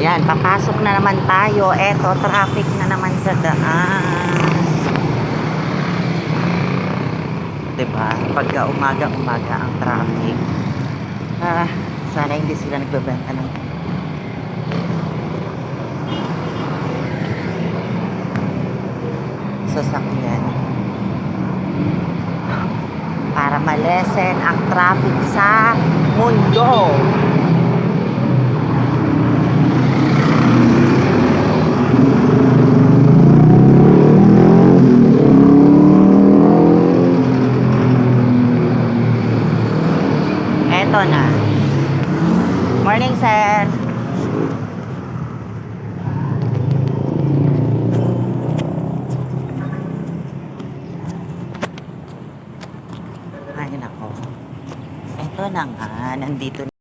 Ayan, papasok na naman tayo. Eto, traffic na naman sa daan. Diba? Pagka umaga-umaga ang traffic. Sana hindi sila nagbebenta ng sasakyan para malesen ang traffic sa mundo. Eto na. Morning, sir. Ay, nako. Eto na nga. Nandito na.